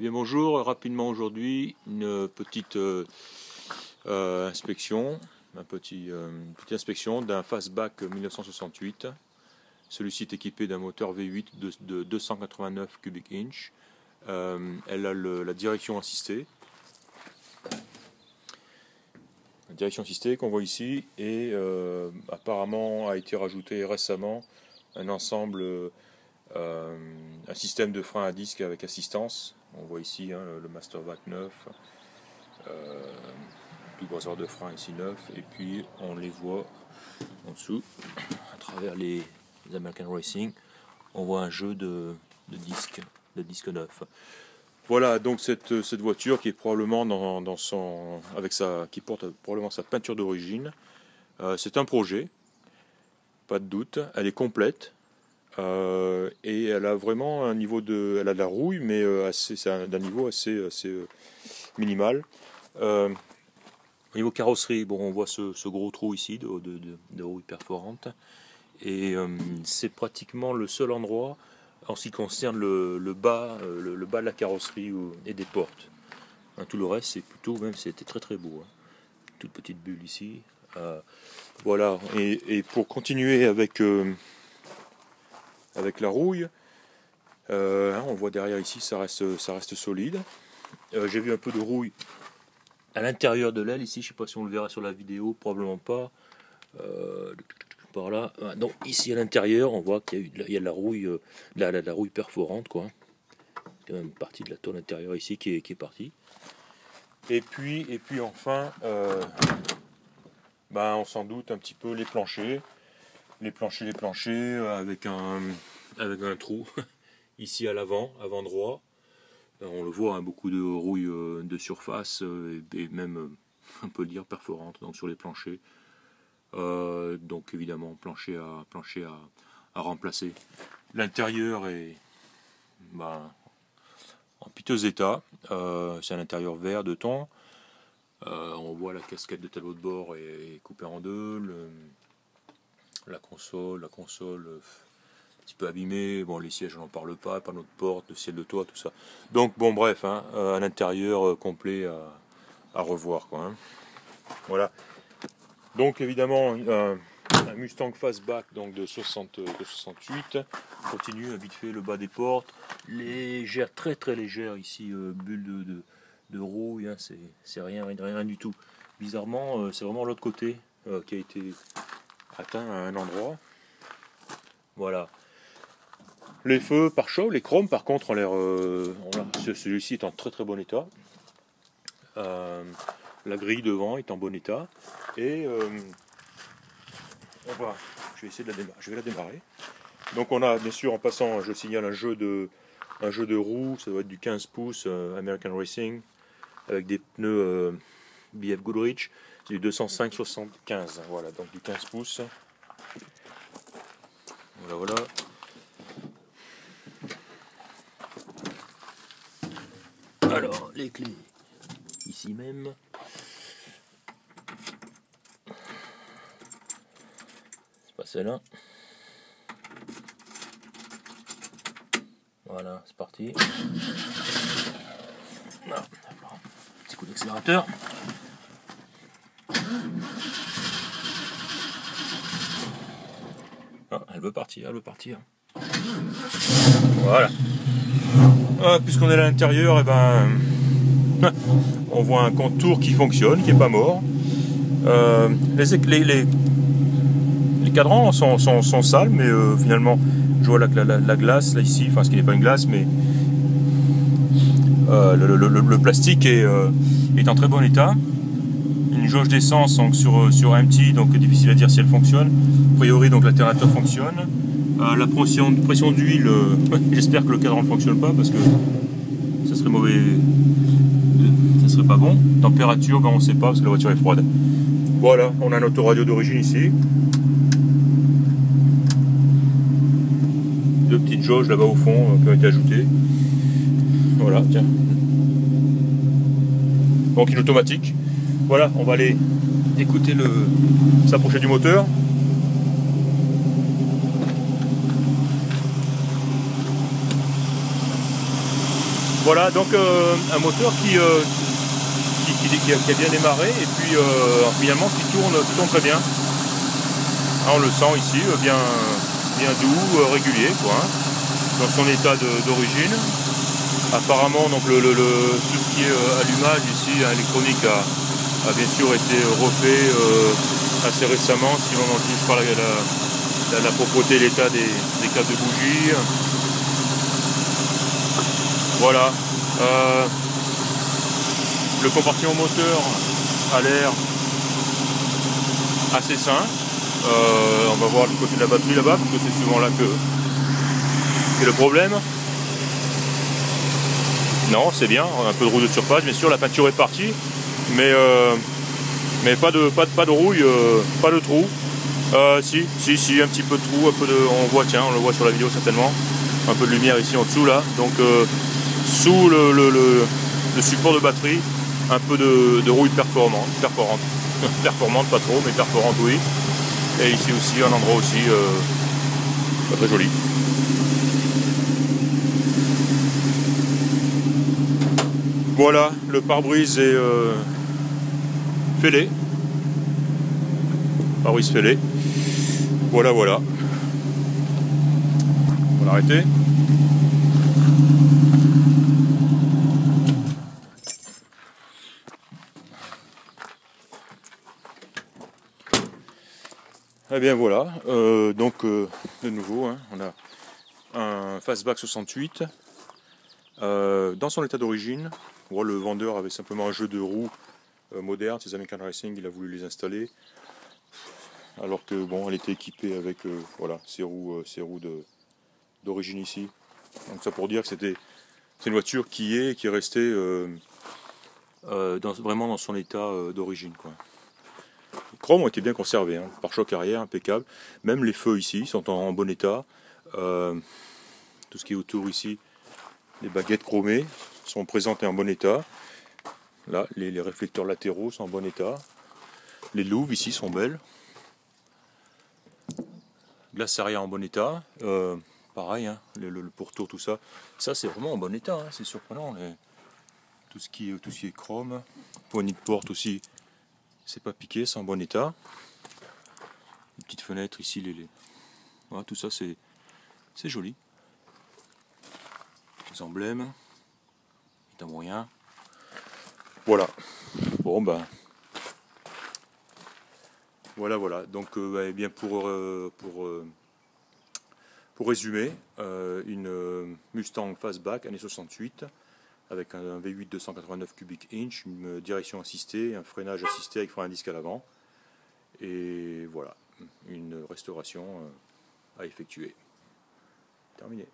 Eh bien bonjour, rapidement aujourd'hui une petite inspection, une petite inspection d'un Fastback 1968. Celui-ci est équipé d'un moteur V8 de 289 cubic inch. Elle a la direction assistée. La direction assistée qu'on voit ici et apparemment a été rajouté récemment un ensemble, un système de frein à disque avec assistance. On voit ici le Master Vac 9, tout brosseur de frein ici 9, et puis on les voit en dessous, à travers les American Racing, on voit un jeu de disque neuf. Voilà donc cette voiture qui est probablement qui porte probablement sa peinture d'origine. C'est un projet, pas de doute, elle est complète. Et elle a vraiment un niveau elle a de la rouille, mais c'est d'un niveau assez minimal. Au niveau carrosserie, bon, on voit ce gros trou ici de rouille perforante, et c'est pratiquement le seul endroit en ce qui concerne le bas de la carrosserie et des portes. Tout le reste, c'est plutôt, même c'était très très beau. Toute petite bulle ici. Voilà. Et pour continuer avec la rouille, on voit derrière ici, ça reste solide. J'ai vu un peu de rouille à l'intérieur de l'aile ici, je ne sais pas si on le verra sur la vidéo, probablement pas. Par là, donc ici à l'intérieur, on voit qu'il y a de la rouille, la rouille perforante, quoi. Il y a même une partie de la tôle intérieure ici qui est partie. Et puis enfin, on s'en doute un petit peu les planchers avec un trou ici à l'avant droit. On le voit, beaucoup de rouille de surface et même on peut dire perforante donc sur les planchers. Donc évidemment plancher à remplacer. L'intérieur est en piteux état. C'est un intérieur vert de ton. On voit la casquette de tableau de bord est coupée en deux. La console un petit peu abîmée. Bon, les sièges, on n'en parle pas, panneaux de porte, le ciel de toit, tout ça. Donc bon, bref, un intérieur complet à revoir, quoi. Voilà. Donc évidemment, un Mustang Fastback donc de 68 continue vite fait le bas des portes, légère, très très légère ici, bulle de rouille, c'est rien du tout. Bizarrement, c'est vraiment l'autre côté qui a été atteint à un endroit. Voilà. Les feux pare-chocs, les chromes par contre ont l'air, celui-ci est en très très bon état. La grille devant est en bon état et je vais essayer de la démarrer. Donc on a bien sûr, en passant, je signale un jeu de roues, ça doit être du 15 pouces American Racing avec des pneus BF Goodrich, c'est du 205/75, voilà, donc du 15 pouces. Voilà. Alors les clés ici même. C'est pas celle-là. Voilà, c'est parti. Voilà. Petit coup d'accélérateur. Ah, elle veut partir. Voilà. Puisqu'on est à l'intérieur, on voit un contour qui fonctionne, qui n'est pas mort. Les cadrans sont sales, mais finalement, je vois la glace là ici, enfin ce qui n'est pas une glace, mais le plastique est en très bon état. Une jauge d'essence donc sur empty, donc difficile à dire si elle fonctionne. A priori, donc l'alternateur fonctionne. La pression d'huile, j'espère que le cadran ne fonctionne pas parce que ça serait mauvais, ça serait pas bon. Température, on ne sait pas parce que la voiture est froide. Voilà, on a un autoradio d'origine ici. Deux petites jauges là-bas au fond qui ont été ajoutées. Voilà, tiens. Donc une automatique. Voilà, on va aller écouter s'approcher du moteur. Voilà, donc un moteur qui a bien démarré et puis finalement qui tourne très bien. Ah, on le sent ici, bien doux, régulier, quoi, hein, dans son état d'origine. Apparemment, donc tout ce qui est allumage ici, électronique, a bien sûr été refait assez récemment, si l'on en juge par la propreté et l'état des câbles de bougie. Voilà. Le compartiment moteur a l'air assez sain. On va voir du côté de la batterie là-bas, parce que c'est souvent là que le problème. Non, c'est bien, un peu de rouille de surface, bien sûr, la peinture est partie, mais pas de rouille, pas de trou. Si, un petit peu de trou, on voit, tiens, on le voit sur la vidéo certainement, un peu de lumière ici en dessous là, donc sous le support de batterie, un peu de rouille perforante, performante pas trop, mais perforante oui, et ici aussi, un endroit aussi pas très joli. Voilà, le pare-brise est fêlé. Pare-brise fêlé. Voilà. On va l'arrêter. Eh bien voilà, donc de nouveau, hein, on a un Fastback 68 dans son état d'origine. Bon, le vendeur avait simplement un jeu de roues moderne, ces American Racing, il a voulu les installer, alors que bon, elle était équipée avec voilà, ces roues d'origine ici. Donc ça pour dire que c'est une voiture qui est restée vraiment dans son état d'origine, quoi. Les chromes ont été bien conservés, hein. Pare-choc arrière impeccable, même les feux ici sont en bon état. Tout ce qui est autour ici, les baguettes chromées sont présentes et en bon état. Là, les réflecteurs latéraux sont en bon état. Les louves ici sont belles. Glace arrière en bon état. Pareil, hein, le pourtour, tout ça. Ça, c'est vraiment en bon état, hein, c'est surprenant. Tout ce qui est chrome. Poignée de porte aussi, c'est pas piqué, c'est en bon état. Les petites fenêtres ici, voilà, tout ça, c'est joli. Les emblèmes, c'est un moyen. Voilà. Bon, ben. Voilà. Donc, eh bien pour résumer, une Mustang Fastback année 68 avec un V8 289 cubic inch, une direction assistée, un freinage assisté avec frein à disque à l'avant. Et voilà, une restauration à effectuer. Terminé.